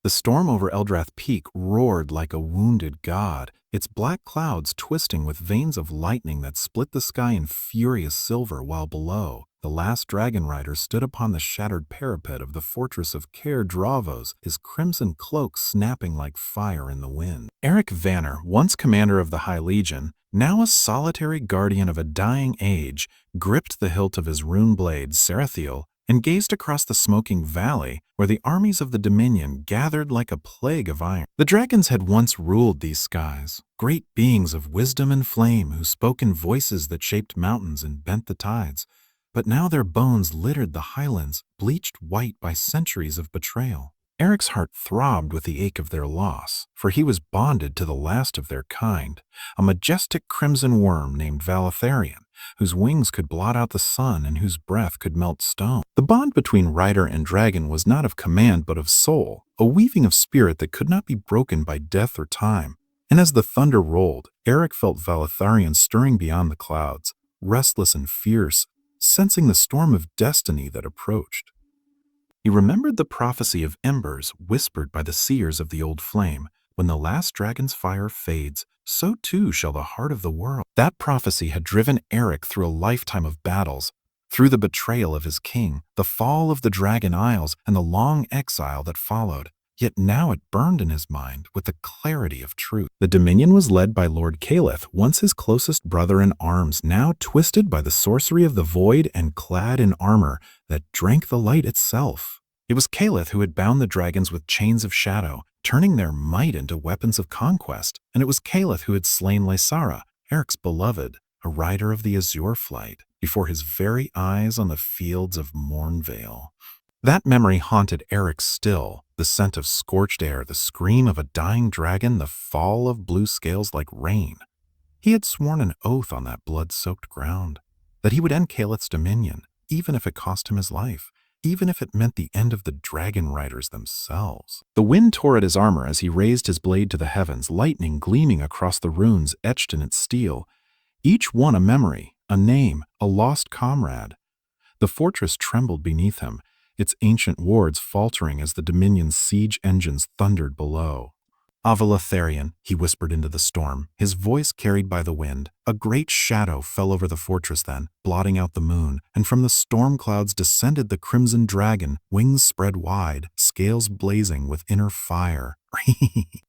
The storm over Eldrath Peak roared like a wounded god, its black clouds twisting with veins of lightning that split the sky in furious silver, while below, the last dragon rider stood upon the shattered parapet of the fortress of Kaer Dravos, his crimson cloak snapping like fire in the wind. Eric Vanner, once commander of the High Legion, now a solitary guardian of a dying age, gripped the hilt of his rune blade, Sarathiel, and gazed across the smoking valley where the armies of the Dominion gathered like a plague of iron. The dragons had once ruled these skies, great beings of wisdom and flame who spoke in voices that shaped mountains and bent the tides. But now their bones littered the highlands, bleached white by centuries of betrayal. Eric's heart throbbed with the ache of their loss, for he was bonded to the last of their kind, a majestic crimson worm named Valatharion, whose wings could blot out the sun and whose breath could melt stone. The bond between rider and dragon was not of command but of soul, a weaving of spirit that could not be broken by death or time. And as the thunder rolled, Eric felt Valatharion stirring beyond the clouds, restless and fierce, sensing the storm of destiny that approached. He remembered the prophecy of embers whispered by the seers of the old flame. When the last dragon's fire fades, so too shall the heart of the world. That prophecy had driven Eric through a lifetime of battles, through the betrayal of his king, the fall of the Dragon Isles, and the long exile that followed. Yet now it burned in his mind with the clarity of truth. The Dominion was led by Lord Caleth, once his closest brother in arms, now twisted by the sorcery of the void and clad in armor that drank the light itself. It was Caleth who had bound the dragons with chains of shadow, turning their might into weapons of conquest, and it was Caleth who had slain Lysara, Eric's beloved, a rider of the Azure Flight, before his very eyes on the fields of Mornvale. That memory haunted Eric still, the scent of scorched air, the scream of a dying dragon, the fall of blue scales like rain. He had sworn an oath on that blood-soaked ground, that he would end Caleth's dominion, even if it cost him his life, even if it meant the end of the dragon riders themselves. The wind tore at his armor as he raised his blade to the heavens, lightning gleaming across the runes etched in its steel, each one a memory, a name, a lost comrade. The fortress trembled beneath him, its ancient wards faltering as the Dominion's siege engines thundered below. Valatharion, he whispered into the storm, his voice carried by the wind. A great shadow fell over the fortress then, blotting out the moon, and from the storm clouds descended the crimson dragon, wings spread wide, scales blazing with inner fire.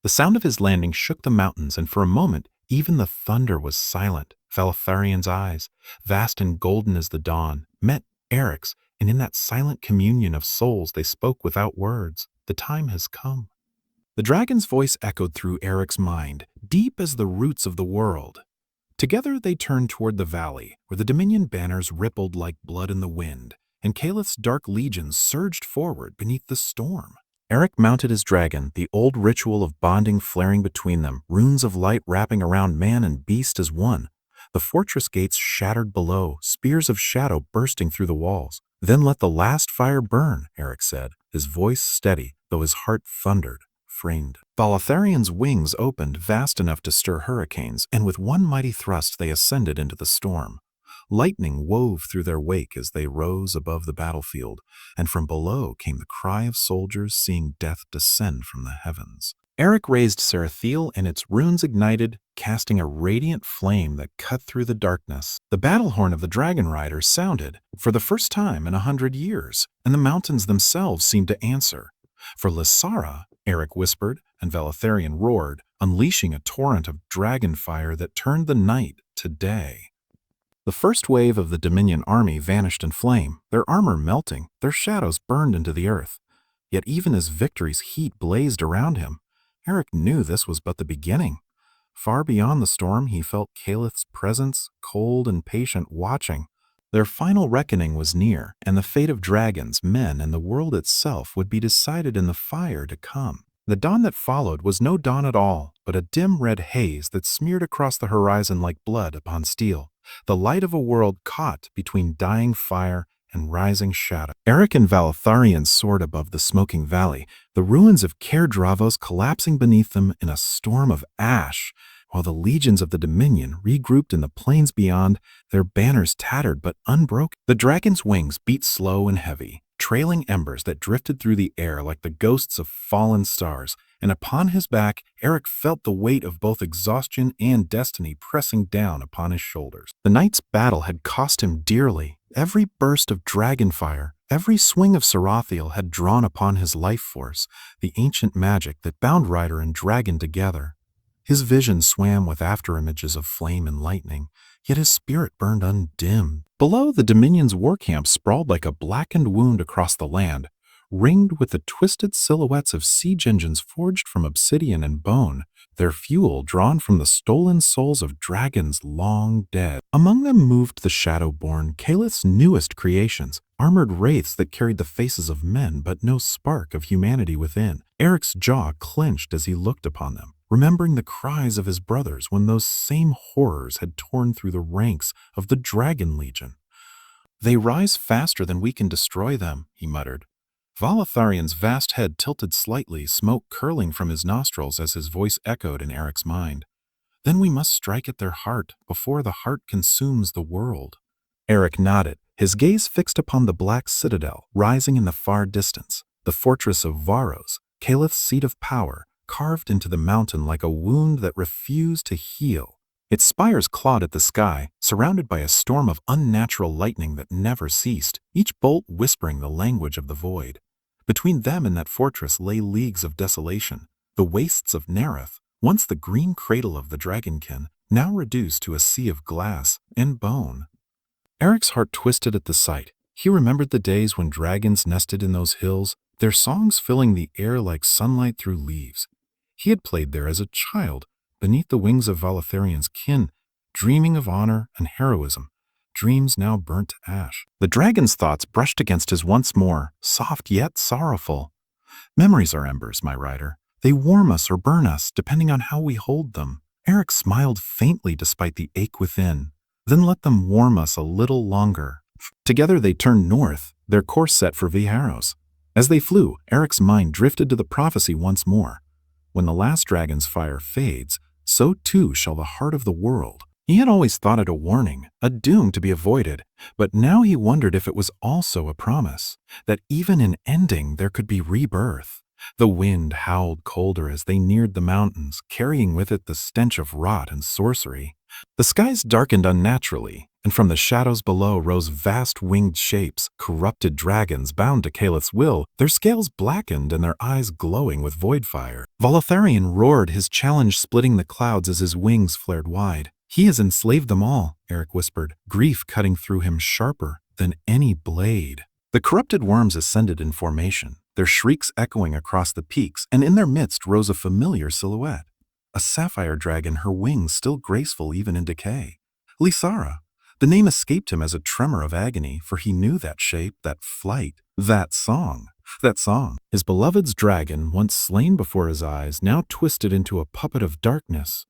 The sound of his landing shook the mountains, and for a moment, even the thunder was silent. Valatharion's eyes, vast and golden as the dawn, met Eric's, and in that silent communion of souls they spoke without words. The time has come. The dragon's voice echoed through Eric's mind, deep as the roots of the world. Together they turned toward the valley, where the Dominion banners rippled like blood in the wind, and Caleth's dark legions surged forward beneath the storm. Eric mounted his dragon, the old ritual of bonding flaring between them, runes of light wrapping around man and beast as one. The fortress gates shattered below, spears of shadow bursting through the walls. "Then let the last fire burn," Eric said, his voice steady, though his heart thundered. Framed. Valatharion's wings opened vast enough to stir hurricanes, and with one mighty thrust they ascended into the storm. Lightning wove through their wake as they rose above the battlefield, and from below came the cry of soldiers seeing death descend from the heavens. Eric raised Sarathiel, and its runes ignited, casting a radiant flame that cut through the darkness. The battle horn of the dragon rider sounded, for the first time in 100 years, and the mountains themselves seemed to answer. For Lysara, Eric whispered, and Valatharion roared, unleashing a torrent of dragon fire that turned the night to day. The first wave of the Dominion army vanished in flame, their armor melting, their shadows burned into the earth. Yet even as victory's heat blazed around him, Eric knew this was but the beginning. Far beyond the storm, he felt Caleth's presence, cold and patient, watching. Their final reckoning was near, and the fate of dragons, men, and the world itself would be decided in the fire to come. The dawn that followed was no dawn at all, but a dim red haze that smeared across the horizon like blood upon steel, the light of a world caught between dying fire and rising shadow. Eric and Valatharion soared above the smoking valley, the ruins of Kaer Dravos collapsing beneath them in a storm of ash, while the legions of the Dominion regrouped in the plains beyond, their banners tattered but unbroken. The dragon's wings beat slow and heavy, trailing embers that drifted through the air like the ghosts of fallen stars, and upon his back, Eric felt the weight of both exhaustion and destiny pressing down upon his shoulders. The night's battle had cost him dearly. Every burst of dragon fire, every swing of Sarathiel had drawn upon his life force, the ancient magic that bound rider and dragon together. His vision swam with afterimages of flame and lightning, yet his spirit burned undimmed. Below, the Dominion's war camp sprawled like a blackened wound across the land, ringed with the twisted silhouettes of siege engines forged from obsidian and bone, their fuel drawn from the stolen souls of dragons long dead. Among them moved the Shadowborn, Calith's newest creations, armored wraiths that carried the faces of men but no spark of humanity within. Eric's jaw clenched as he looked upon them, remembering the cries of his brothers when those same horrors had torn through the ranks of the Dragon Legion. "They rise faster than we can destroy them," he muttered. Valatharian's vast head tilted slightly, smoke curling from his nostrils as his voice echoed in Eric's mind. "Then we must strike at their heart, before the heart consumes the world." Eric nodded, his gaze fixed upon the black citadel rising in the far distance, the fortress of Varos, Calith's seat of power, carved into the mountain like a wound that refused to heal. Its spires clawed at the sky, surrounded by a storm of unnatural lightning that never ceased, each bolt whispering the language of the void. Between them and that fortress lay leagues of desolation, the wastes of Nereth, once the green cradle of the dragonkin, now reduced to a sea of glass and bone. Eric's heart twisted at the sight. He remembered the days when dragons nested in those hills, their songs filling the air like sunlight through leaves. He had played there as a child, beneath the wings of Valatharian's kin, dreaming of honor and heroism, dreams now burnt to ash. The dragon's thoughts brushed against his once more, soft yet sorrowful. "Memories are embers, my rider. They warm us or burn us, depending on how we hold them." Eric smiled faintly despite the ache within. "Then let them warm us a little longer." Together they turned north, their course set for Viharos. As they flew, Eric's mind drifted to the prophecy once more. When the last dragon's fire fades, so too shall the heart of the world. He had always thought it a warning, a doom to be avoided, but now he wondered if it was also a promise, that even in ending there could be rebirth. The wind howled colder as they neared the mountains, carrying with it the stench of rot and sorcery. The skies darkened unnaturally, and from the shadows below rose vast winged shapes, corrupted dragons bound to Calith's will, their scales blackened and their eyes glowing with void fire. Valatharian roared, his challenge splitting the clouds as his wings flared wide. "He has enslaved them all," Eric whispered, grief cutting through him sharper than any blade. The corrupted worms ascended in formation, their shrieks echoing across the peaks, and in their midst rose a familiar silhouette. A sapphire dragon, her wings still graceful even in decay. Lysara. The name escaped him as a tremor of agony, for he knew that shape, that flight, that song. His beloved's dragon, once slain before his eyes, now twisted into a puppet of darkness.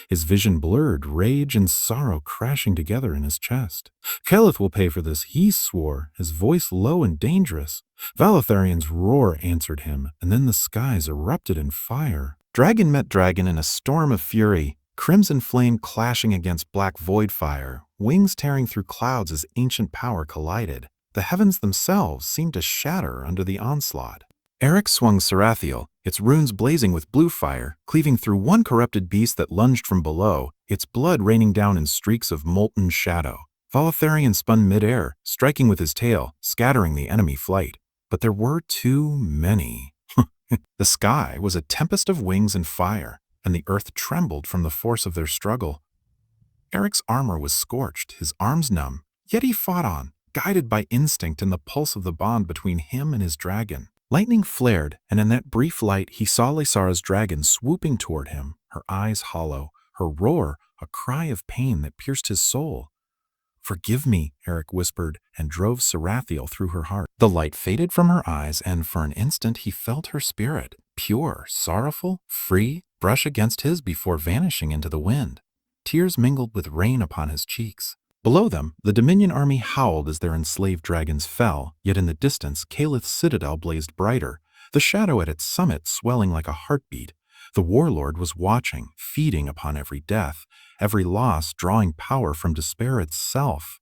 His vision blurred, rage and sorrow crashing together in his chest. "Calith will pay for this," he swore, his voice low and dangerous. Valatharian's roar answered him, and then the skies erupted in fire. Dragon met dragon in a storm of fury, crimson flame clashing against black void fire, wings tearing through clouds as ancient power collided. The heavens themselves seemed to shatter under the onslaught. Eric swung Sarathiel, its runes blazing with blue fire, cleaving through one corrupted beast that lunged from below, its blood raining down in streaks of molten shadow. Valatharian spun mid-air, striking with his tail, scattering the enemy flight. But there were too many. The sky was a tempest of wings and fire, and the earth trembled from the force of their struggle. Eric's armor was scorched, his arms numb, yet he fought on, guided by instinct and the pulse of the bond between him and his dragon. Lightning flared, and in that brief light he saw Lysara's dragon swooping toward him, her eyes hollow, her roar a cry of pain that pierced his soul. "Forgive me," Eric whispered, and drove Sarathiel through her heart. The light faded from her eyes, and for an instant he felt her spirit, pure, sorrowful, free, brush against his before vanishing into the wind. Tears mingled with rain upon his cheeks. Below them, the Dominion army howled as their enslaved dragons fell, yet in the distance, Calith's citadel blazed brighter, the shadow at its summit swelling like a heartbeat. The warlord was watching, feeding upon every death, every loss drawing power from despair itself.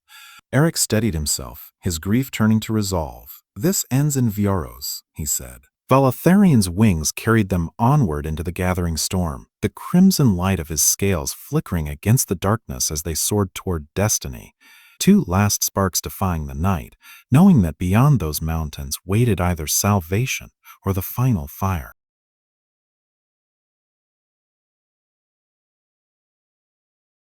Eric steadied himself, his grief turning to resolve. "This ends in Vioros," he said. Valatharian's wings carried them onward into the gathering storm, the crimson light of his scales flickering against the darkness as they soared toward destiny. Two last sparks defying the night, knowing that beyond those mountains waited either salvation or the final fire.